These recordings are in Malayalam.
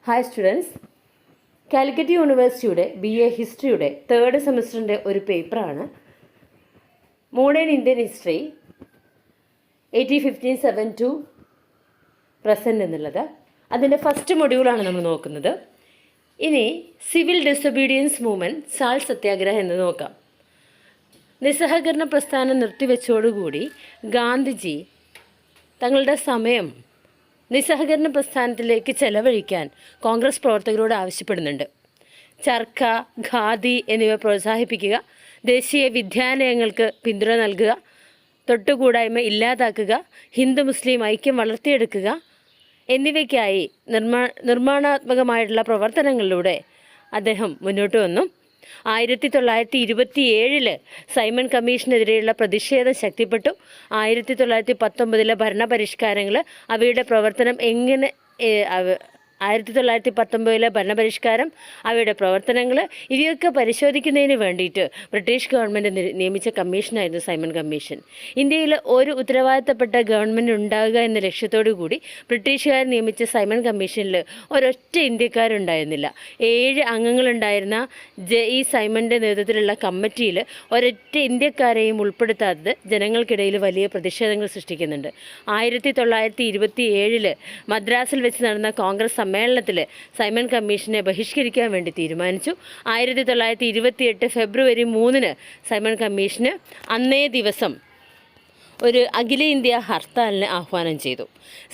ഹായ് സ്റ്റുഡൻസ്, കാലിക്കറ്റ് യൂണിവേഴ്സിറ്റിയുടെ BA ഹിസ്റ്ററിയുടെ 3rd സെമസ്റ്ററിൻ്റെ ഒരു പേപ്പറാണ് modern Indian history 1857 to present എന്നുള്ളത്. അതിൻ്റെ ഫസ്റ്റ് മൊഡ്യൂളാണ് നമ്മൾ നോക്കുന്നത്. ഇനി സിവിൽ ഡിസൊബീഡിയൻസ് മൂവ്മെൻറ്റ്, സാൾ സത്യാഗ്രഹം എന്ന് നോക്കാം. നിസ്സഹകരണ പ്രസ്ഥാനം നിർത്തിവെച്ചോടുകൂടി ഗാന്ധിജി തങ്ങളുടെ സമയം നിസ്സഹകരണ പ്രസ്ഥാനത്തിലേക്ക് ചെലവഴിക്കാൻ കോൺഗ്രസ് പ്രവർത്തകരോട് ആവശ്യപ്പെടുന്നുണ്ട്. ചർക്ക, ഖാദി എന്നിവ പ്രോത്സാഹിപ്പിക്കുക, ദേശീയ വിദ്യാലയങ്ങൾക്ക് പിന്തുണ നൽകുക, തൊട്ടുകൂടായ്മ ഇല്ലാതാക്കുക, ഹിന്ദു മുസ്ലിം ഐക്യം വളർത്തിയെടുക്കുക എന്നിവയ്ക്കായി നിർമ്മാണാത്മകമായിട്ടുള്ള പ്രവർത്തനങ്ങളിലൂടെ അദ്ദേഹം മുന്നോട്ട് വന്നു. 1927 സൈമൺ കമ്മീഷനെതിരെയുള്ള പ്രതിഷേധം ശക്തിപ്പെട്ടു. 1919 ഭരണപരിഷ്കാരങ്ങൾ, അവയുടെ പ്രവർത്തനം എങ്ങനെ 1919 ഭരണപരിഷ്കാരം, അവയുടെ പ്രവർത്തനങ്ങൾ, ഇവയൊക്കെ പരിശോധിക്കുന്നതിന് വേണ്ടിയിട്ട് ബ്രിട്ടീഷ് ഗവൺമെൻറ് നിയമിച്ച കമ്മീഷനായിരുന്നു സൈമൺ കമ്മീഷൻ. ഇന്ത്യയിൽ ഒരു ഉത്തരവാദിത്തപ്പെട്ട ഗവൺമെൻറ് ഉണ്ടാകുക എന്ന ലക്ഷ്യത്തോടു കൂടി ബ്രിട്ടീഷുകാർ നിയമിച്ച സൈമൺ കമ്മീഷനിൽ ഒരൊറ്റ ഇന്ത്യക്കാരുണ്ടായിരുന്നില്ല. 7 അംഗങ്ങളുണ്ടായിരുന്ന ഈ സൈമണിൻ്റെ നേതൃത്വത്തിലുള്ള കമ്മിറ്റിയിൽ ഒരൊറ്റ ഇന്ത്യക്കാരെയും ഉൾപ്പെടുത്താത്തത് ജനങ്ങൾക്കിടയിൽ വലിയ പ്രതിഷേധങ്ങൾ സൃഷ്ടിക്കുന്നുണ്ട്. 1927 മദ്രാസിൽ വെച്ച് നടന്ന കോൺഗ്രസ് സമ്മേളനത്തിൽ സൈമൺ കമ്മീഷനെ ബഹിഷ്കരിക്കാൻ വേണ്ടി തീരുമാനിച്ചു. 1928 ഫെബ്രുവരി 3 സൈമൺ കമ്മീഷന് അന്നേ ദിവസം ഒരു അഖിലേന്ത്യാ ഹർത്താലിന് ആഹ്വാനം ചെയ്തു.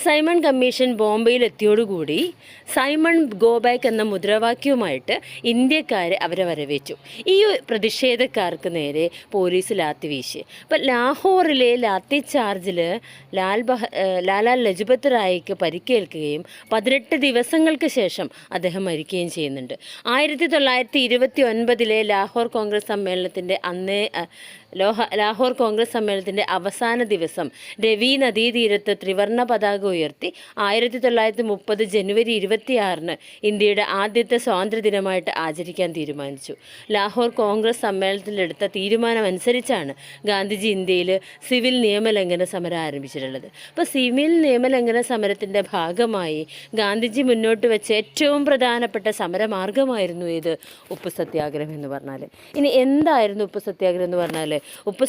സൈമൺ കമ്മീഷൻ ബോംബെയിലെത്തിയോടുകൂടി സൈമൺ ഗോ ബാക്ക് എന്ന മുദ്രാവാക്യവുമായിട്ട് ഇന്ത്യക്കാരെ അവരെ വരവേച്ചു. ഈ പ്രതിഷേധക്കാർക്ക് പോലീസ് ലാത്തി വീശി. അപ്പം ലാഹോറിലെ ലാത്തി ചാർജിൽ ലാലാ ലജ്പത് റായിക്ക് പരിക്കേൽക്കുകയും 18 ദിവസങ്ങൾക്ക് ശേഷം അദ്ദേഹം മരിക്കുകയും ചെയ്യുന്നുണ്ട്. 1929 ലാഹോർ കോൺഗ്രസ് സമ്മേളനത്തിൻ്റെ ലാഹോർ കോൺഗ്രസ് സമ്മേളനത്തിൻ്റെ അവസാന ദിവസം രവി നദീതീരത്ത് ത്രിവർണ്ണ പതാക ഉയർത്തി 1930 ജനുവരി 26 ഇന്ത്യയുടെ ആദ്യത്തെ സ്വാതന്ത്ര്യദിനമായിട്ട് ആചരിക്കാൻ തീരുമാനിച്ചു. ലാഹോർ കോൺഗ്രസ് സമ്മേളനത്തിലെടുത്ത തീരുമാനമനുസരിച്ചാണ് ഗാന്ധിജി ഇന്ത്യയിൽ സിവിൽ നിയമലംഘന സമരം ആരംഭിച്ചിട്ടുള്ളത്. അപ്പോൾ സിവിൽ നിയമലംഘന സമരത്തിൻ്റെ ഭാഗമായി ഗാന്ധിജി മുന്നോട്ട് വെച്ച ഏറ്റവും പ്രധാനപ്പെട്ട സമരമാർഗമായിരുന്നു ഇത് ഉപ്പ് സത്യാഗ്രഹം എന്ന് പറഞ്ഞാൽ. ഇനി എന്തായിരുന്നു ഉപ്പ് സത്യാഗ്രഹം എന്ന് പറഞ്ഞാൽ? ഉപ്പ്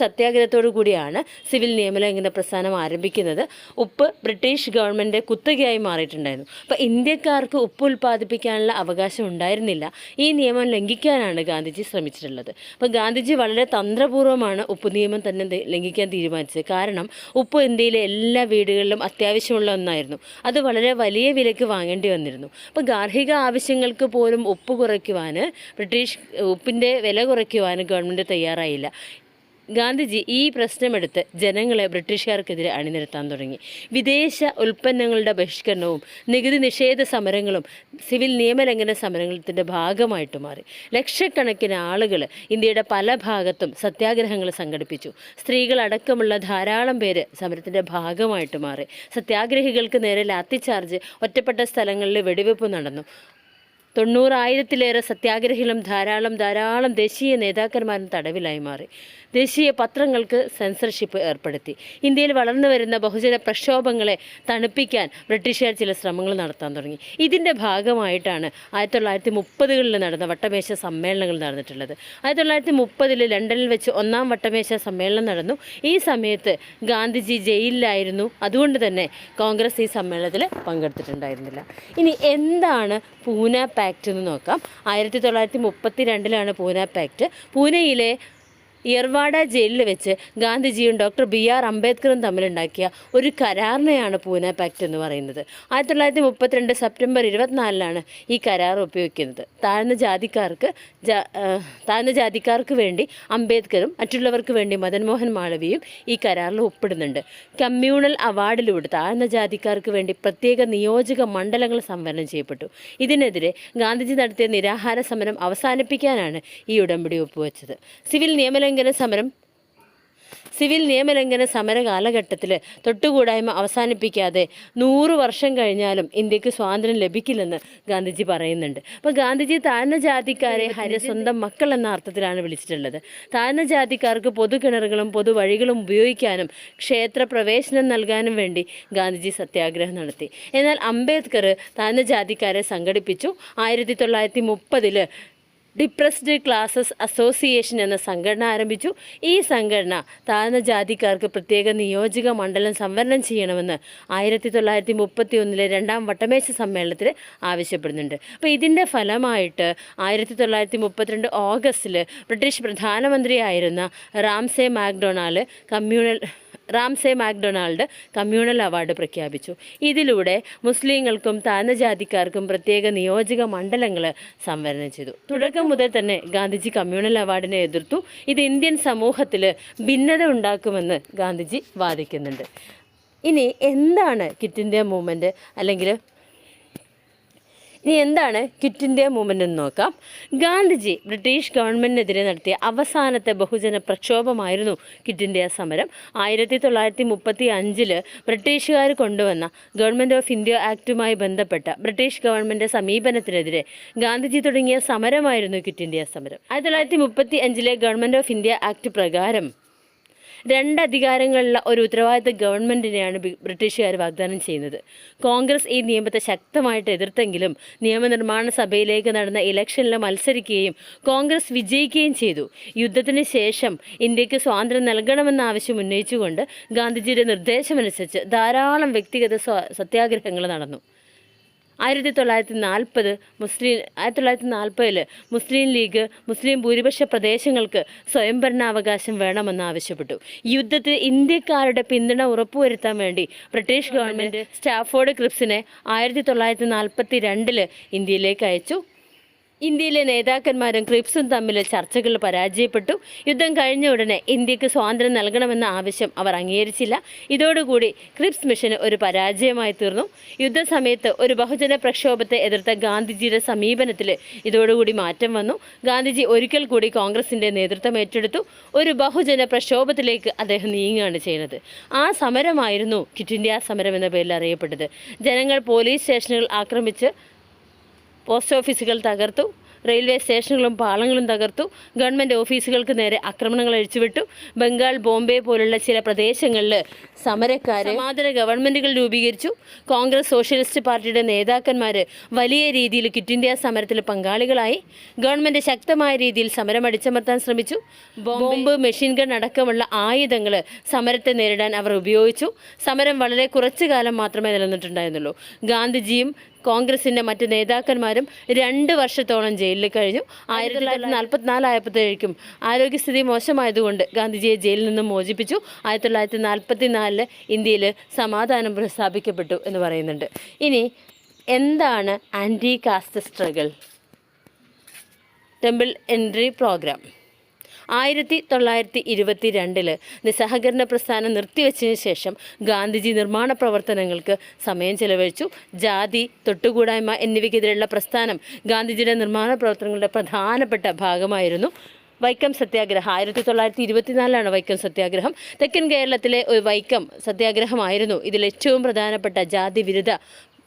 സത്യാഗ്രഹത്തോടു കൂടിയാണ് സിവിൽ നിയമലംഘന പ്രസ്ഥാനം ആരംഭിക്കുന്നത്. ഉപ്പ് ബ്രിട്ടീഷ് ഗവൺമെൻറ് കുത്തകയായി മാറിയിട്ടുണ്ടായിരുന്നു. അപ്പോൾ ഇന്ത്യക്കാർക്ക് ഉപ്പ് ഉൽപ്പാദിപ്പിക്കാനുള്ള അവകാശം ഉണ്ടായിരുന്നില്ല. ഈ നിയമം ലംഘിക്കാനാണ് ഗാന്ധിജി ശ്രമിച്ചിട്ടുള്ളത്. അപ്പോൾ ഗാന്ധിജി വളരെ തന്ത്രപൂർവ്വമാണ് ഉപ്പ് നിയമം തന്നെ ലംഘിക്കാൻ തീരുമാനിച്ചത്. കാരണം ഉപ്പ് ഇന്ത്യയിലെ എല്ലാ വീടുകളിലും അത്യാവശ്യമുള്ള ഒന്നായിരുന്നു. അത് വളരെ വലിയ വിലയ്ക്ക് വാങ്ങേണ്ടി വന്നിരുന്നു. അപ്പോൾ ഗാർഹിക ആവശ്യങ്ങൾക്ക് പോലും ഉപ്പ് കുറയ്ക്കുവാൻ, ഉപ്പിൻ്റെ വില കുറയ്ക്കുവാൻ ഗവൺമെൻറ് തയ്യാറായില്ല. ഗാന്ധിജി ഈ പ്രശ്നമെടുത്ത് ജനങ്ങളെ ബ്രിട്ടീഷുകാർക്കെതിരെ അണിനിരത്താൻ തുടങ്ങി. വിദേശ ഉൽപ്പന്നങ്ങളുടെ ബഹിഷ്കരണവും നികുതി നിഷേധ സമരങ്ങളും സിവിൽ നിയമലംഘന സമരത്തിൻ്റെ ഭാഗമായിട്ട് മാറി. ലക്ഷക്കണക്കിന് ആളുകൾ ഇന്ത്യയുടെ പല ഭാഗത്തും സത്യാഗ്രഹങ്ങൾ സംഘടിപ്പിച്ചു. സ്ത്രീകളടക്കമുള്ള ധാരാളം പേര് സമരത്തിൻ്റെ ഭാഗമായിട്ട് മാറി. സത്യാഗ്രഹികൾക്ക് നേരെ ലാത്തിചാർജ്, ഒറ്റപ്പെട്ട സ്ഥലങ്ങളിൽ വെടിവെപ്പ് നടന്നു. 90,000-ലേറെ സത്യാഗ്രഹികളും ധാരാളം ദേശീയ നേതാക്കന്മാരും തടവിലായി മാറി. ദേശീയ പത്രങ്ങൾക്ക് സെൻസർഷിപ്പ് ഏർപ്പെടുത്തി. ഇന്ത്യയിൽ വളർന്നു വരുന്ന ബഹുജന പ്രക്ഷോഭങ്ങളെ തണുപ്പിക്കാൻ ബ്രിട്ടീഷുകാർ ചില ശ്രമങ്ങൾ നടത്താൻ തുടങ്ങി. ഇതിൻ്റെ ഭാഗമായിട്ടാണ് 1930-കളിൽ നടന്ന വട്ടമേശ സമ്മേളനങ്ങൾ നടന്നിട്ടുള്ളത്. 1930 ലണ്ടനിൽ വെച്ച് 1ാം വട്ടമേശ സമ്മേളനം നടന്നു. ഈ സമയത്ത് ഗാന്ധിജി ജയിലിലായിരുന്നു. അതുകൊണ്ട് തന്നെ കോൺഗ്രസ് ഈ സമ്മേളനത്തിൽ പങ്കെടുത്തിട്ടുണ്ടായിരുന്നില്ല. ഇനി എന്താണ് പൂന പാക്റ്റ് എന്ന് നോക്കാം. 1932 പൂന പാക്റ്റ്. പൂനെയിലെ യർവാഡ ജയിലിൽ വെച്ച് ഗാന്ധിജിയും ഡോക്ടർ BR അംബേദ്കറും തമ്മിലുണ്ടാക്കിയ ഒരു കരാറിനെയാണ് പൂന പാക്റ്റ് എന്ന് പറയുന്നത്. 1932 സെപ്റ്റംബർ 24 ഈ കരാർ ഒപ്പുവെക്കുന്നത്. താഴ്ന്ന ജാതിക്കാർക്ക് വേണ്ടി അംബേദ്കറും മറ്റുള്ളവർക്ക് വേണ്ടി മദൻ മോഹൻ മാളവിയും ഈ കരാറിൽ ഒപ്പിടുന്നുണ്ട്. കമ്മ്യൂണൽ അവാർഡിലൂടെ താഴ്ന്ന ജാതിക്കാർക്ക് വേണ്ടി പ്രത്യേക നിയോജക മണ്ഡലങ്ങൾ സംവരണം ചെയ്യപ്പെട്ടു. ഇതിനെതിരെ ഗാന്ധിജി നടത്തിയ നിരാഹാര സമരം അവസാനിപ്പിക്കാനാണ് ഈ ഉടമ്പടി ഒപ്പുവെച്ചത്. സിവിൽ നിയമലംഘന സമരം സിവിൽ നിയമലംഘന സമര കാലഘട്ടത്തിൽ തൊട്ടുകൂടായ്മ അവസാനിപ്പിക്കാതെ 100 വർഷം കഴിഞ്ഞാലും ഇന്ത്യക്ക് സ്വാതന്ത്ര്യം ലഭിക്കില്ലെന്ന് ഗാന്ധിജി പറയുന്നുണ്ട്. അപ്പോൾ ഗാന്ധിജി താഴ്ന്ന ജാതിക്കാരെ സ്വന്തം മക്കൾ എന്ന അർത്ഥത്തിലാണ് വിളിച്ചിട്ടുള്ളത്. താഴ്ന്ന ജാതിക്കാർക്ക് പൊതുകിണറുകളും പൊതുവഴികളും ഉപയോഗിക്കാനും ക്ഷേത്ര പ്രവേശനം നൽകാനും വേണ്ടി ഗാന്ധിജി സത്യാഗ്രഹം നടത്തി. എന്നാൽ അംബേദ്കർ താഴ്ന്ന ജാതിക്കാരെ സംഘടിപ്പിച്ചു. 1930 ഡിപ്രസ്ഡ് ക്ലാസസ് അസോസിയേഷൻ എന്ന സംഘടന ആരംഭിച്ചു. ഈ സംഘടന താഴ്ന്ന ജാതിക്കാർക്ക് പ്രത്യേക നിയോജക മണ്ഡലം സംവരണം ചെയ്യണമെന്ന് 1931 രണ്ടാം വട്ടമേശ സമ്മേളനത്തിൽ ആവശ്യപ്പെടുന്നുണ്ട്. അപ്പോൾ ഇതിൻ്റെ ഫലമായിട്ട് 1932 ഓഗസ്റ്റിൽ ബ്രിട്ടീഷ് പ്രധാനമന്ത്രിയായിരുന്ന റാംസെ മാക്ഡൊണാൾഡ് കമ്മ്യൂണൽ അവാർഡ് പ്രഖ്യാപിച്ചു. ഇതിലൂടെ മുസ്ലിങ്ങൾക്കും താഴ്ന്ന ജാതിക്കാർക്കും പ്രത്യേക നിയോജക മണ്ഡലങ്ങൾ സംവരണം ചെയ്തു. തുടക്കം മുതൽ തന്നെ ഗാന്ധിജി കമ്മ്യൂണൽ അവാർഡിനെ എതിർത്തു. ഇത് ഇന്ത്യൻ സമൂഹത്തിൽ ഭിന്നത ഉണ്ടാക്കുമെന്ന് ഗാന്ധിജി വാദിക്കുന്നുണ്ട്. ഇനി എന്താണ് ക്വിറ്റ് ഇന്ത്യ മൂവ്മെൻറ്റ് ഇനി എന്താണ് ക്വിറ്റ് ഇന്ത്യ മൂവ്മെൻ്റ് എന്ന് നോക്കാം. ഗാന്ധിജി ബ്രിട്ടീഷ് ഗവൺമെൻറ്റിനെതിരെ നടത്തിയ അവസാനത്തെ ബഹുജന പ്രക്ഷോഭമായിരുന്നു ക്വിറ്റ് ഇന്ത്യ സമരം. 1935 ബ്രിട്ടീഷുകാർ കൊണ്ടുവന്ന ഗവൺമെൻറ് ഓഫ് ഇന്ത്യ ആക്റ്റുമായി ബന്ധപ്പെട്ട ബ്രിട്ടീഷ് ഗവൺമെൻറ് സമീപനത്തിനെതിരെ ഗാന്ധിജി തുടങ്ങിയ സമരമായിരുന്നു ക്വിറ്റ് ഇന്ത്യ സമരം. 1935 ഗവൺമെൻറ് ഓഫ് ഇന്ത്യ ആക്ട് പ്രകാരം 2 അധികാരങ്ങളുള്ള ഒരു ഉത്തരവാദിത്ത ഗവൺമെൻറ്റിനെയാണ് ബ്രിട്ടീഷുകാർ വാഗ്ദാനം ചെയ്യുന്നത്. കോൺഗ്രസ് ഈ നിയമത്തെ ശക്തമായിട്ട് എതിർത്തെങ്കിലും നിയമനിർമ്മാണ സഭയിലേക്ക് നടന്ന ഇലക്ഷനിൽ മത്സരിക്കുകയും കോൺഗ്രസ് വിജയിക്കുകയും ചെയ്തു. യുദ്ധത്തിന് ശേഷം ഇന്ത്യക്ക് സ്വാതന്ത്ര്യം നൽകണമെന്ന ആവശ്യം ഉന്നയിച്ചുകൊണ്ട് ഗാന്ധിജിയുടെ നിർദ്ദേശമനുസരിച്ച് ധാരാളം വ്യക്തിഗത സത്യാഗ്രഹങ്ങൾ നടന്നു. 1940 മുസ്ലിം ലീഗ് മുസ്ലിം ഭൂരിപക്ഷ പ്രദേശങ്ങൾക്ക് സ്വയംഭരണാവകാശം വേണമെന്ന് ആവശ്യപ്പെട്ടു. യുദ്ധത്തിൽ ഇന്ത്യക്കാരുടെ പിന്തുണ ഉറപ്പുവരുത്താൻ വേണ്ടി ബ്രിട്ടീഷ് ഗവൺമെൻറ് സ്റ്റാഫോർഡ് ക്രിപ്സിനെ 1942 ഇന്ത്യയിലേക്ക് അയച്ചു. ഇന്ത്യയിലെ നേതാക്കന്മാരും ക്രിപ്സും തമ്മിൽ ചർച്ചകൾ പരാജയപ്പെട്ടു. യുദ്ധം കഴിഞ്ഞ ഉടനെ ഇന്ത്യക്ക് സ്വാതന്ത്ര്യം നൽകണമെന്ന ആവശ്യം അവർ അംഗീകരിച്ചില്ല. ഇതോടുകൂടി ക്രിപ്സ് മിഷൻ ഒരു പരാജയമായി തീർന്നു. യുദ്ധസമയത്ത് ഒരു ബഹുജന പ്രക്ഷോഭത്തെ എതിർത്ത ഗാന്ധിജിയുടെ സമീപനത്തിൽ ഇതോടുകൂടി മാറ്റം വന്നു. ഗാന്ധിജി ഒരിക്കൽ കൂടി കോൺഗ്രസിൻ്റെ നേതൃത്വം ഏറ്റെടുത്തു. ഒരു ബഹുജന പ്രക്ഷോഭത്തിലേക്ക് അദ്ദേഹം നീങ്ങുകയാണ് ചെയ്യുന്നത്. ആ സമരമായിരുന്നു ക്വിറ്റ് ഇന്ത്യ സമരം എന്ന പേരിൽ അറിയപ്പെട്ടത്. ജനങ്ങൾ പോലീസ് സ്റ്റേഷനുകൾ ആക്രമിച്ച് പോസ്റ്റ് ഓഫീസുകൾ തകർത്തു, റെയിൽവേ സ്റ്റേഷനുകളും പാളങ്ങളും തകർത്തു, ഗവൺമെൻറ് ഓഫീസുകൾക്ക് നേരെ ആക്രമണങ്ങൾ അഴിച്ചുവിട്ടു. ബംഗാൾ, ബോംബെ പോലുള്ള ചില പ്രദേശങ്ങളിൽ സമരക്കാർ സമാന്തര ഗവൺമെൻറ്റുകൾ രൂപീകരിച്ചു. കോൺഗ്രസ് സോഷ്യലിസ്റ്റ് പാർട്ടിയുടെ നേതാക്കന്മാർ വലിയ രീതിയിൽ ക്വിറ്റ് ഇന്ത്യ സമരത്തിൽ പങ്കാളികളായി. ഗവൺമെൻറ് ശക്തമായ രീതിയിൽ സമരം അടിച്ചമർത്താൻ ശ്രമിച്ചു. ബോംബ്, മെഷീൻ ഗൺ അടക്കമുള്ള ആയുധങ്ങൾ സമരത്തെ നേരിടാൻ അവർ ഉപയോഗിച്ചു. സമരം വളരെ കുറച്ചു കാലം മാത്രമേ നിലനിന്നിട്ടുണ്ടായിരുന്നുള്ളൂ. ഗാന്ധിജിയും കോൺഗ്രസിൻ്റെ മറ്റ് നേതാക്കന്മാരും 2 വർഷത്തോളം ജയിലിൽ കഴിഞ്ഞു. 1944 ആയപ്പോഴത്തേക്കും ആരോഗ്യസ്ഥിതി മോശമായതുകൊണ്ട് ഗാന്ധിജിയെ ജയിലിൽ നിന്നും മോചിപ്പിച്ചു. 1944 ഇന്ത്യയിൽ സമാധാനം പ്രഖ്യാപിക്കപ്പെട്ടു എന്ന് പറയുന്നുണ്ട്. ഇനി എന്താണ് anti caste struggle? Temple entry programme 1922 നിസ്സഹകരണ പ്രസ്ഥാനം നിർത്തിവെച്ചതിന് ശേഷം ഗാന്ധിജി നിർമ്മാണ പ്രവർത്തനങ്ങൾക്ക് സമയം ചെലവഴിച്ചു. ജാതി, തൊട്ടുകൂടായ്മ എന്നിവയ്ക്കെതിരെയുള്ള പ്രസ്ഥാനം ഗാന്ധിജിയുടെ നിർമ്മാണ പ്രവർത്തനങ്ങളുടെ പ്രധാനപ്പെട്ട ഭാഗമായിരുന്നു. വൈക്കം സത്യാഗ്രഹം 1924 വൈക്കം സത്യാഗ്രഹം. തെക്കൻ കേരളത്തിലെ ഒരു വൈക്കം സത്യാഗ്രഹമായിരുന്നു ഇതിൽ ഏറ്റവും പ്രധാനപ്പെട്ട ജാതി വിരുദ്ധ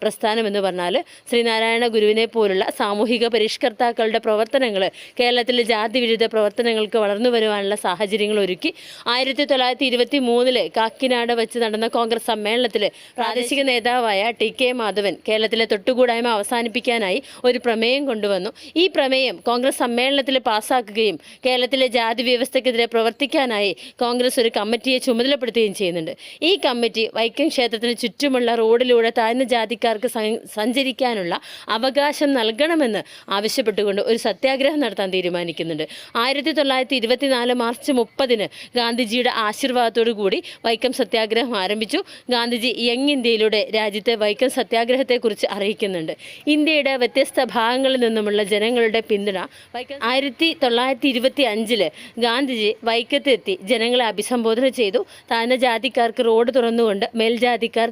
പ്രസ്ഥാനം എന്ന് പറഞ്ഞാൽ ശ്രീനാരായണ ഗുരുവിനെ പോലുള്ള സാമൂഹിക പരിഷ്കർത്താക്കളുടെ പ്രവർത്തനങ്ങൾ കേരളത്തിലെ ജാതി വിരുദ്ധ പ്രവർത്തനങ്ങൾക്ക് വളർന്നു വരുവാനുള്ള സാഹചര്യങ്ങൾ ഒരുക്കി. 1923 കാക്കിനാട് വെച്ച് നടന്ന കോൺഗ്രസ് സമ്മേളനത്തിൽ പ്രാദേശിക നേതാവായ ടി.കെ. മാധവൻ കേരളത്തിലെ തൊട്ടുകൂടായ്മ അവസാനിപ്പിക്കാനായി ഒരു പ്രമേയം കൊണ്ടുവന്നു. ഈ പ്രമേയം കോൺഗ്രസ് സമ്മേളനത്തിൽ പാസ്സാക്കുകയും കേരളത്തിലെ ജാതി വ്യവസ്ഥയ്ക്കെതിരെ പ്രവർത്തിക്കാനായി കോൺഗ്രസ് ഒരു കമ്മിറ്റിയെ ചുമതലപ്പെടുത്തുകയും ചെയ്യുന്നുണ്ട്. ഈ കമ്മിറ്റി വൈക്കം ക്ഷേത്രത്തിന് ചുറ്റുമുള്ള റോഡിലൂടെ താഴ്ന്ന ജാതിക്കാർ സഞ്ചരിക്കാനുള്ള അവകാശം നൽകണമെന്ന് ആവശ്യപ്പെട്ടുകൊണ്ട് ഒരു സത്യാഗ്രഹം നടത്താൻ തീരുമാനിക്കുന്നുണ്ട്. 1924 മാർച്ച് 30 ഗാന്ധിജിയുടെ ആശീർവാദത്തോടു കൂടി വൈക്കം സത്യാഗ്രഹം ആരംഭിച്ചു. ഗാന്ധിജി യങ് ഇന്ത്യയിലൂടെ രാജ്യത്തെ വൈക്കം സത്യാഗ്രഹത്തെക്കുറിച്ച് അറിയിക്കുന്നുണ്ട്. ഇന്ത്യയുടെ വ്യത്യസ്ത ഭാഗങ്ങളിൽ നിന്നുമുള്ള ജനങ്ങളുടെ പിന്തുണ 1925 ഗാന്ധിജി വൈക്കത്തെത്തി ജനങ്ങളെ അഭിസംബോധന ചെയ്തു. താഴ്ന്ന ജാതിക്കാർക്ക് റോഡ് തുറന്നുകൊണ്ട് മേൽജാതിക്കാർ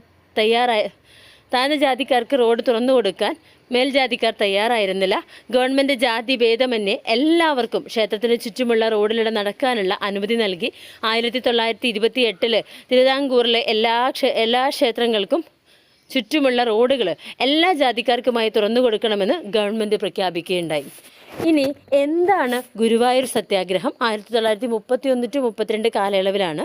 താഴ്ന്ന ജാതിക്കാർക്ക് റോഡ് തുറന്നു കൊടുക്കാൻ മേൽജാതിക്കാർ തയ്യാറായിരുന്നില്ല. ഗവൺമെൻറ് ജാതി ഭേദമന്യേ എല്ലാവർക്കും ക്ഷേത്രത്തിന് ചുറ്റുമുള്ള റോഡിലൂടെ നടക്കാനുള്ള അനുമതി നൽകി. 1928 തിരുവിതാംകൂറിലെ എല്ലാ ക്ഷേത്രങ്ങൾക്കും ചുറ്റുമുള്ള റോഡുകൾ എല്ലാ ജാതിക്കാർക്കുമായി തുറന്നു കൊടുക്കണമെന്ന് ഗവൺമെൻറ് പ്രഖ്യാപിക്കുകയുണ്ടായി. ഇനി എന്താണ് ഗുരുവായൂർ സത്യാഗ്രഹം? 1931-32 കാലയളവിലാണ്.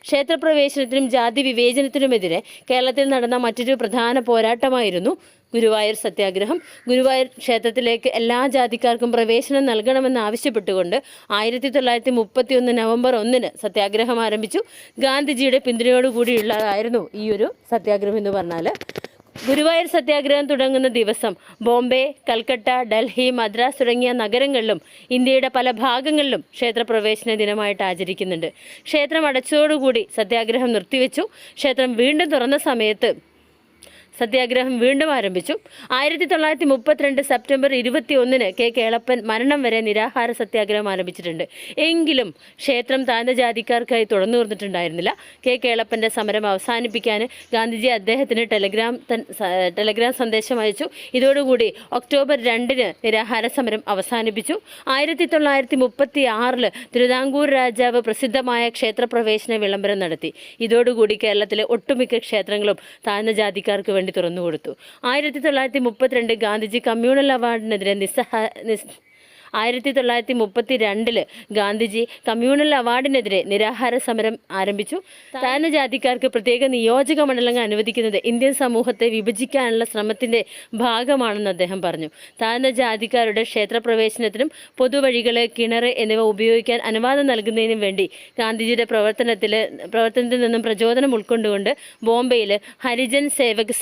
ക്ഷേത്രപ്രവേശനത്തിനും ജാതി വിവേചനത്തിനുമെതിരെ കേരളത്തിൽ നടന്ന മറ്റൊരു പ്രധാന പോരാട്ടമായിരുന്നു ഗുരുവായൂർ സത്യാഗ്രഹം. ഗുരുവായൂർ ക്ഷേത്രത്തിലേക്ക് എല്ലാ ജാതിക്കാർക്കും പ്രവേശനം നൽകണമെന്നാവശ്യപ്പെട്ടുകൊണ്ട് 1931 നവംബർ 1 സത്യാഗ്രഹം ആരംഭിച്ചു. ഗാന്ധിജിയുടെ പിന്തുണയോടുകൂടിയുള്ളതായിരുന്നു ഈ ഒരു സത്യാഗ്രഹം എന്ന് പറഞ്ഞാൽ. ഗുരുവായൂർ സത്യാഗ്രഹം തുടങ്ങുന്ന ദിവസം ബോംബെ, കൽക്കട്ട, ഡൽഹി, മദ്രാസ് തുടങ്ങിയ നഗരങ്ങളിലും ഇന്ത്യയുടെ പല ഭാഗങ്ങളിലും ക്ഷേത്രപ്രവേശന ദിനമായിട്ട് ആചരിക്കുന്നുണ്ട്. ക്ഷേത്രം അടച്ചതോടുകൂടി സത്യാഗ്രഹം നിർത്തിവെച്ചു. ക്ഷേത്രം വീണ്ടും തുറന്ന സമയത്ത് സത്യാഗ്രഹം വീണ്ടും ആരംഭിച്ചു. 1932 സെപ്റ്റംബർ 21 കെ കേളപ്പൻ മരണം വരെ നിരാഹാര സത്യാഗ്രഹം ആരംഭിച്ചിട്ടുണ്ട്. എങ്കിലും ക്ഷേത്രം താഴ്ന്ന ജാതിക്കാർക്കായി തുറന്നു തുറന്നിട്ടുണ്ടായിരുന്നില്ല. കെ കേളപ്പൻ്റെ സമരം അവസാനിപ്പിക്കാൻ ഗാന്ധിജി അദ്ദേഹത്തിന് ടെലഗ്രാം സന്ദേശം അയച്ചു. ഇതോടുകൂടി ഒക്ടോബർ 2 നിരാഹാര സമരം അവസാനിപ്പിച്ചു. 1936 തിരുവിതാംകൂർ രാജാവ് പ്രസിദ്ധമായ ക്ഷേത്രപ്രവേശന വിളംബരം നടത്തി. ഇതോടുകൂടി കേരളത്തിലെ ഒട്ടുമിക്ക ക്ഷേത്രങ്ങളും താഴ്ന്ന ജാതിക്കാർക്ക് വേണ്ടി തുറന്നുകൊടുത്തു. 1932 ഗാന്ധിജി കമ്മ്യൂണൽ അവാർഡിനെതിരെ 1932 ഗാന്ധിജി കമ്മ്യൂണൽ അവാർഡിനെതിരെ നിരാഹാര സമരം ആരംഭിച്ചു. താഴ്ന്ന ജാതിക്കാർക്ക് പ്രത്യേക നിയോജക മണ്ഡലങ്ങൾ അനുവദിക്കുന്നത് ഇന്ത്യൻ സമൂഹത്തെ വിഭജിക്കാനുള്ള ശ്രമത്തിൻ്റെ ഭാഗമാണെന്ന് അദ്ദേഹം പറഞ്ഞു. താഴ്ന്ന ജാതിക്കാരുടെ ക്ഷേത്രപ്രവേശനത്തിനും പൊതുവഴികൾ, കിണർ എന്നിവ ഉപയോഗിക്കാൻ അനുവാദം നൽകുന്നതിനും വേണ്ടി ഗാന്ധിജിയുടെ പ്രവർത്തനത്തിൽ നിന്നും പ്രചോദനം ഉൾക്കൊണ്ടുകൊണ്ട് ബോംബെയിൽ ഹരിജൻ സേവക്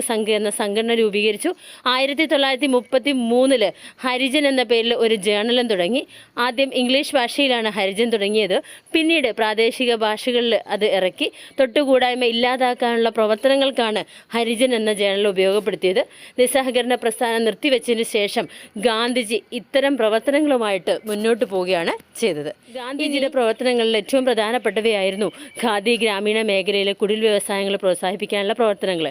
സംഘ് എന്ന സംഘടന രൂപീകരിച്ചു. 1933 ഹരിജൻ എന്ന പേരിൽ ഒരു ജേർണലും തുടങ്ങി. ആദ്യം ഇംഗ്ലീഷ് ഭാഷയിലാണ് ഹരിജൻ തുടങ്ങിയത്. പിന്നീട് പ്രാദേശിക ഭാഷകളിൽ അത് ഇറക്കി. തൊട്ടുകൂടായ്മ ഇല്ലാതാക്കാനുള്ള പ്രവർത്തനങ്ങൾക്കാണ് ഹരിജൻ എന്ന ജേർണൽ ഉപയോഗപ്പെടുത്തിയത്. നിസ്സഹകരണ പ്രസ്ഥാനം നിർത്തിവെച്ചതിന് ശേഷം ഗാന്ധിജി ഇത്തരം പ്രവർത്തനങ്ങളുമായിട്ട് മുന്നോട്ട് പോവുകയാണ് ചെയ്തത്. ഗാന്ധിജിയുടെ പ്രവർത്തനങ്ങളിൽ ഏറ്റവും പ്രധാനപ്പെട്ടവയായിരുന്നു ഖാദി, ഗ്രാമീണ മേഖലയിലെ കുടിൽ വ്യവസായങ്ങൾ പ്രോത്സാഹിപ്പിക്കാനുള്ള പ്രവർത്തനങ്ങൾ.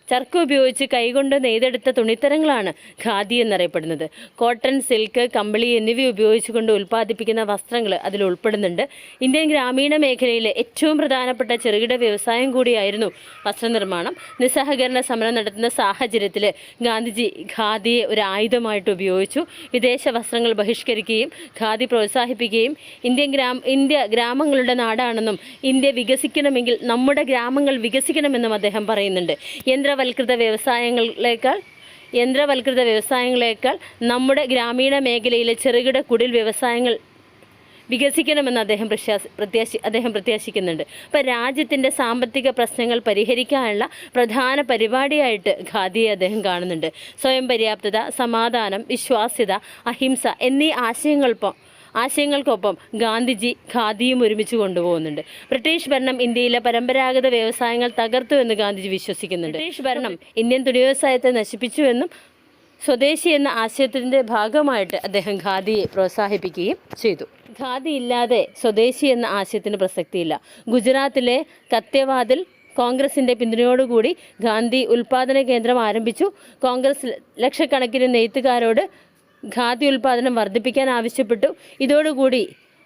ചർക്ക ഉപയോഗിച്ച് കൈകൊണ്ട് നെയ്തെടുത്ത തുണിത്തരങ്ങളാണ് ഖാദി എന്നറിയപ്പെടുന്നത്. കോട്ടൺ, സിൽക്ക്, കമ്പിളി എന്നിവ ഉപയോഗിച്ചുകൊണ്ട് ഉൽപ്പാദിപ്പിക്കുന്ന വസ്ത്രങ്ങൾ അതിൽ ഉൾപ്പെടുന്നുണ്ട്. ഇന്ത്യൻ ഗ്രാമീണ മേഖലയിലെ ഏറ്റവും പ്രധാനപ്പെട്ട ചെറുകിട വ്യവസായം കൂടിയായിരുന്നു വസ്ത്രനിർമ്മാണം. നിസ്സഹകരണ സമരം നടത്തുന്ന സാഹചര്യത്തിൽ ഗാന്ധിജി ഖാദിയെ ഒരു ആയുധമായിട്ട് ഉപയോഗിച്ചു. വിദേശ വസ്ത്രങ്ങൾ ബഹിഷ്കരിക്കുകയും ഖാദി പ്രോത്സാഹിപ്പിക്കുകയും ഇന്ത്യ ഗ്രാമങ്ങളുടെ നാടാണെന്നും ഇന്ത്യ വികസിക്കണമെങ്കിൽ നമ്മുടെ ഗ്രാമങ്ങൾ വികസിക്കണമെന്നും അദ്ദേഹം പറയുന്നുണ്ട്. യന്ത്രവൽകൃത വ്യവസായങ്ങളേക്കാൾ നമ്മുടെ ഗ്രാമീണ മേഖലയിലെ ചെറുകിട കുടിൽ വ്യവസായങ്ങൾ വികസിക്കണമെന്ന് അദ്ദേഹം പ്രത്യാശിക്കുന്നുണ്ട്. അപ്പോൾ രാജ്യത്തിൻ്റെ സാമ്പത്തിക പ്രശ്നങ്ങൾ പരിഹരിക്കാനുള്ള പ്രധാന പരിപാടിയായിട്ട് ഖാദിയെ അദ്ദേഹം കാണുന്നുണ്ട്. സ്വയം പര്യാപ്തത, സമാധാനം, വിശ്വാസ്യത, അഹിംസ എന്നീ ആശയങ്ങൾക്കൊപ്പം ഗാന്ധിജി ഖാദിയും ഒരുമിച്ച് കൊണ്ടുപോകുന്നുണ്ട്. ബ്രിട്ടീഷ് ഭരണം ഇന്ത്യയിലെ പരമ്പരാഗത വ്യവസായങ്ങൾ തകർത്തു എന്ന് ഗാന്ധിജി വിശ്വസിക്കുന്നുണ്ട്. ബ്രിട്ടീഷ് ഭരണം ഇന്ത്യൻ തുണി വ്യവസായത്തെ നശിപ്പിച്ചുവെന്നും സ്വദേശി എന്ന ആശയത്തിൻ്റെ ഭാഗമായിട്ട് അദ്ദേഹം ഖാദിയെ പ്രോത്സാഹിപ്പിക്കുകയും ചെയ്തു. ഖാദി ഇല്ലാതെ സ്വദേശി എന്ന ആശയത്തിന് പ്രസക്തിയില്ല. ഗുജറാത്തിലെ കത്യവാദിൽ കോൺഗ്രസിൻ്റെ പിന്തുണയോടുകൂടി ഗാന്ധി ഉൽപ്പാദന കേന്ദ്രം ആരംഭിച്ചു. കോൺഗ്രസ് ലക്ഷക്കണക്കിന് നെയ്ത്തുകാരോട് ഖാദി ഉൽപ്പാദനം വർദ്ധിപ്പിക്കാൻ ആവശ്യപ്പെട്ടു. ഇതോടുകൂടി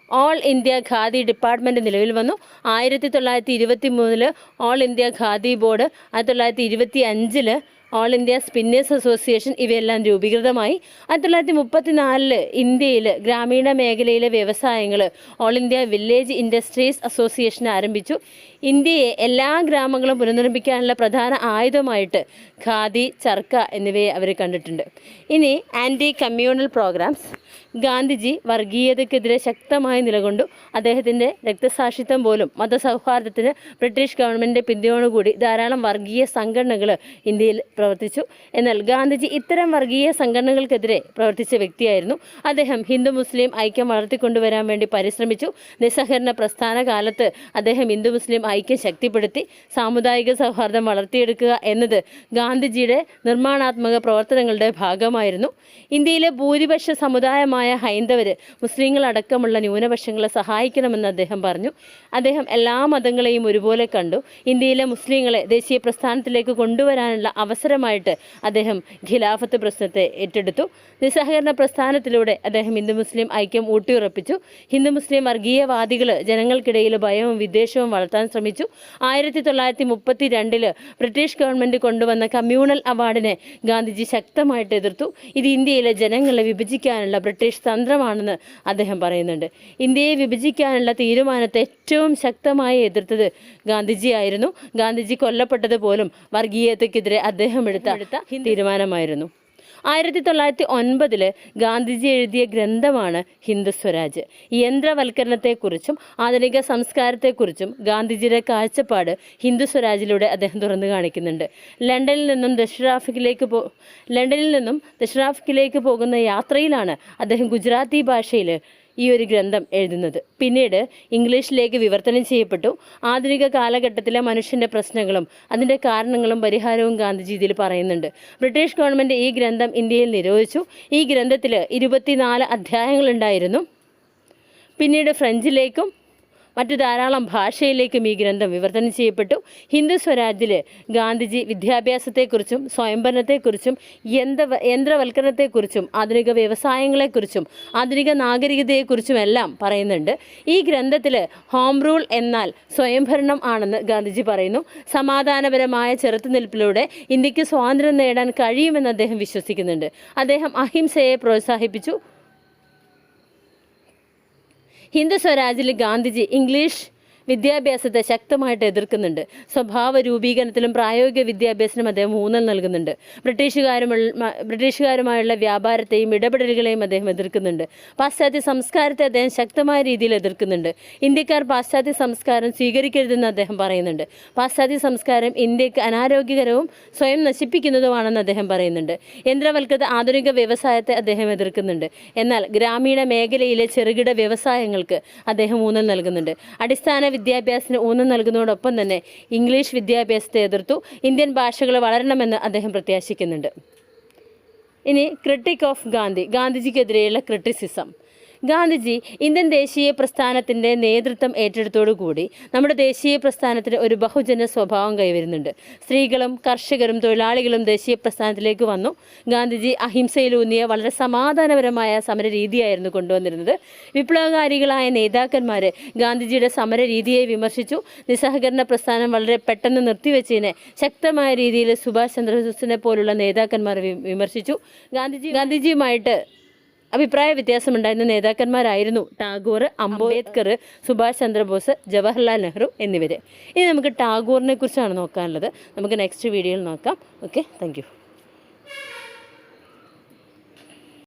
ഓൾ ഇന്ത്യ ഖാദി ഡിപ്പാർട്ട്മെൻറ്റ് നിലവിൽ വന്നു. 1923 all India khadi board, 1925 all India spinners association ഇവയെല്ലാം രൂപീകൃതമായി. 1934 ഇന്ത്യയിൽ ഗ്രാമീണ മേഖലയിലെ വ്യവസായങ്ങൾ all India village industries association ആരംഭിച്ചു. ഇന്ത്യയെ എല്ലാ ഗ്രാമങ്ങളും പുനർനിർമ്മിക്കാനുള്ള പ്രധാന ആയുധമായിട്ട് ഖാദി, ചർക്ക എന്നിവയെ അവർ കണ്ടിട്ടുണ്ട്. ഇനി ആൻറ്റി കമ്മ്യൂണൽ പ്രോഗ്രാംസ്. ഗാന്ധിജി വർഗീയതയ്ക്കെതിരെ ശക്തമായി നിലകൊണ്ടു. അദ്ദേഹത്തിൻ്റെ രക്തസാക്ഷിത്വം പോലും മതസൗഹാർദ്ദത്തിന് ബ്രിട്ടീഷ് ഗവൺമെൻറ്റിൻ്റെ പിന്തുണയോടുകൂടി ധാരാളം വർഗീയ സംഘടനകൾ ഇന്ത്യയിൽ പ്രവർത്തിച്ചു. എന്നാൽ ഗാന്ധിജി ഇത്തരം വർഗീയ സംഘടനകൾക്കെതിരെ പ്രവർത്തിച്ച വ്യക്തിയായിരുന്നു. അദ്ദേഹം ഹിന്ദു മുസ്ലിം ഐക്യം വളർത്തിക്കൊണ്ടുവരാൻ വേണ്ടി പരിശ്രമിച്ചു. നിസ്സഹകരണ പ്രസ്ഥാന കാലത്ത് അദ്ദേഹം ഹിന്ദു മുസ്ലിം ഐക്യം ശക്തിപ്പെടുത്തി. സാമുദായിക സൗഹാർദ്ദം വളർത്തിയെടുക്കുക എന്നത് ഗാന്ധിജിയുടെ നിർമ്മാണാത്മക പ്രവർത്തനങ്ങളുടെ ഭാഗമായിരുന്നു. ഇന്ത്യയിലെ ഭൂരിപക്ഷ സമുദായമായ ഹൈന്ദവർ മുസ്ലിങ്ങളടക്കമുള്ള ന്യൂനപക്ഷങ്ങളെ സഹായിക്കണമെന്ന് അദ്ദേഹം പറഞ്ഞു. അദ്ദേഹം എല്ലാ മതങ്ങളെയും ഒരുപോലെ കണ്ടു. ഇന്ത്യയിലെ മുസ്ലിങ്ങളെ ദേശീയ പ്രസ്ഥാനത്തിലേക്ക് കൊണ്ടുവരാനുള്ള അവസരമായിട്ട് അദ്ദേഹം ഖിലാഫത്ത് പ്രശ്നത്തെ ഏറ്റെടുത്തു. നിസ്സഹകരണ പ്രസ്ഥാനത്തിലൂടെ അദ്ദേഹം ഹിന്ദു മുസ്ലിം ഐക്യം ഊട്ടിയുറപ്പിച്ചു. ഹിന്ദു മുസ്ലിം വർഗീയവാദികൾ ജനങ്ങൾക്കിടയിൽ ഭയവും വിദ്വേഷവും വളർത്താൻ ശ്രമിച്ചു. 1932 ബ്രിട്ടീഷ് ഗവൺമെൻറ് കൊണ്ടുവന്ന കമ്മ്യൂണൽ അവാർഡിനെ ഗാന്ധിജി ശക്തമായിട്ട് എതിർത്തു. ഇത് ഇന്ത്യയിലെ ജനങ്ങളെ വിഭജിക്കാനുള്ള ബ്രിട്ടീഷ് തന്ത്രമാണെന്ന് അദ്ദേഹം പറയുന്നുണ്ട്. ഇന്ത്യയെ വിഭജിക്കാനുള്ള തീരുമാനത്തെ ഏറ്റവും ശക്തമായി എതിർത്തത് ഗാന്ധിജിയായിരുന്നു. ഗാന്ധിജി കൊല്ലപ്പെട്ടത് പോലും വർഗീയതയ്ക്കെതിരെ അദ്ദേഹം എടുത്ത തീരുമാനമായിരുന്നു. 1909 ഗാന്ധിജി എഴുതിയ ഗ്രന്ഥമാണ് ഹിന്ദു സ്വരാജ്. യന്ത്രവൽക്കരണത്തെക്കുറിച്ചും ആധുനിക സംസ്കാരത്തെക്കുറിച്ചും ഗാന്ധിജിയുടെ കാഴ്ചപ്പാട് ഹിന്ദു സ്വരാജിലൂടെ അദ്ദേഹം തുറന്നു കാണിക്കുന്നുണ്ട്. ലണ്ടനിൽ നിന്നും ദക്ഷിണാഫ്രിക്കയിലേക്ക് പോകുന്ന യാത്രയിലാണ് അദ്ദേഹം ഗുജറാത്തി ഭാഷയിൽ ഈ ഒരു ഗ്രന്ഥം എഴുതുന്നത്. പിന്നീട് ഇംഗ്ലീഷിലേക്ക് വിവർത്തനം ചെയ്യപ്പെട്ടു. ആധുനിക കാലഘട്ടത്തിലെ മനുഷ്യൻ്റെ പ്രശ്നങ്ങളും അതിൻ്റെ കാരണങ്ങളും പരിഹാരവും ഗാന്ധിജി ഇതിൽ പറയുന്നുണ്ട്. ബ്രിട്ടീഷ് ഗവൺമെൻറ് ഈ ഗ്രന്ഥം ഇന്ത്യയിൽ നിരോധിച്ചു. ഈ ഗ്രന്ഥത്തിൽ 24 അധ്യായങ്ങളുണ്ടായിരുന്നു. പിന്നീട് ഫ്രഞ്ചിലേക്കും മറ്റു ധാരാളം ഭാഷയിലേക്കും ഈ ഗ്രന്ഥം വിവർത്തനം ചെയ്യപ്പെട്ടു. ഹിന്ദു സ്വരാജിൽ ഗാന്ധിജി വിദ്യാഭ്യാസത്തെക്കുറിച്ചും സ്വയംഭരണത്തെക്കുറിച്ചും യന്ത്രവൽക്കരണത്തെക്കുറിച്ചും ആധുനിക വ്യവസായങ്ങളെക്കുറിച്ചും ആധുനിക നാഗരികതയെക്കുറിച്ചും എല്ലാം പറയുന്നുണ്ട്. ഈ ഗ്രന്ഥത്തിൽ ഹോം റൂൾ എന്നാൽ സ്വയംഭരണം ആണെന്ന് ഗാന്ധിജി പറയുന്നു. സമാധാനപരമായ ചെറുത്തുനിൽപ്പിലൂടെ ഇന്ത്യക്ക് സ്വാതന്ത്ര്യം നേടാൻ കഴിയുമെന്ന് അദ്ദേഹം വിശ്വസിക്കുന്നുണ്ട്. അദ്ദേഹം അഹിംസയെ പ്രോത്സാഹിപ്പിച്ചു. ഹിന്ദു സ്വരാജിൽ ഗാന്ധിജി ഇംഗ്ലീഷ് വിദ്യാഭ്യാസത്തെ ശക്തമായിട്ട് എതിർക്കുന്നുണ്ട്. സ്വഭാവ രൂപീകരണത്തിലും പ്രായോഗിക വിദ്യാഭ്യാസത്തിനും അദ്ദേഹം ഊന്നൽ നൽകുന്നുണ്ട്. ബ്രിട്ടീഷുകാരുമായുള്ള വ്യാപാരത്തെയും ഇടപെടലുകളെയും അദ്ദേഹം എതിർക്കുന്നുണ്ട്. പാശ്ചാത്യ സംസ്കാരത്തെ അദ്ദേഹം ശക്തമായ രീതിയിൽ എതിർക്കുന്നുണ്ട്. ഇന്ത്യക്കാർ പാശ്ചാത്യ സംസ്കാരം സ്വീകരിക്കരുതെന്ന് അദ്ദേഹം പറയുന്നുണ്ട്. പാശ്ചാത്യ സംസ്കാരം ഇന്ത്യക്ക് അനാരോഗ്യകരവും സ്വയം നശിപ്പിക്കുന്നതുമാണെന്ന് അദ്ദേഹം പറയുന്നുണ്ട്. യന്ത്രവൽക്കൃത ആധുനിക വ്യവസായത്തെ അദ്ദേഹം എതിർക്കുന്നുണ്ട്. എന്നാൽ ഗ്രാമീണ മേഖലയിലെ ചെറുകിട വ്യവസായങ്ങൾക്ക് അദ്ദേഹം ഊന്നൽ നൽകുന്നുണ്ട്. അടിസ്ഥാന വിദ്യാഭ്യാസത്തിന് ഊന്നൽ നൽകുന്നതോടൊപ്പം തന്നെ ഇംഗ്ലീഷ് വിദ്യാഭ്യാസത്തെ എതിർത്തു. ഇന്ത്യൻ ഭാഷകൾ വളരണമെന്ന് അദ്ദേഹം പ്രത്യാശിക്കുന്നുണ്ട്. ഇനി ക്രിട്ടിക് ഓഫ് ഗാന്ധിജിക്കെതിരെയുള്ള ക്രിറ്റിസിസം. ഗാന്ധിജി ഇന്ത്യൻ ദേശീയ പ്രസ്ഥാനത്തിൻ്റെ നേതൃത്വം ഏറ്റെടുത്തോടുകൂടി നമ്മുടെ ദേശീയ പ്രസ്ഥാനത്തിന് ഒരു ബഹുജന സ്വഭാവം കൈവരുന്നുണ്ട്. സ്ത്രീകളും കർഷകരും തൊഴിലാളികളും ദേശീയ പ്രസ്ഥാനത്തിലേക്ക് വന്നു. ഗാന്ധിജി അഹിംസയിലൂന്നിയ വളരെ സമാധാനപരമായ സമര രീതിയായിരുന്നു കൊണ്ടുവന്നിരുന്നത്. വിപ്ലവകാരികളായ നേതാക്കന്മാർ ഗാന്ധിജിയുടെ സമര രീതിയെ വിമർശിച്ചു. നിസ്സഹകരണ പ്രസ്ഥാനം വളരെ പെട്ടെന്ന് നിർത്തിവെച്ചതിനെ ശക്തമായ രീതിയിൽ സുഭാഷ് ചന്ദ്രബോസിനെ പോലുള്ള നേതാക്കന്മാർ വിമർശിച്ചു. ഗാന്ധിജിയുമായിട്ട് അഭിപ്രായ വ്യത്യാസമുണ്ടായിരുന്ന നേതാക്കന്മാരായിരുന്നു ടാഗോർ, അംബേദ്കർ, സുഭാഷ് ചന്ദ്രബോസ്, ജവഹർലാൽ നെഹ്റു എന്നിവർ. ഇനി നമുക്ക് ടാഗോറിനെ കുറിച്ചാണ് നോക്കാനുള്ളത്. നമുക്ക് നെക്സ്റ്റ് വീഡിയോയിൽ നോക്കാം. Okay, thank you.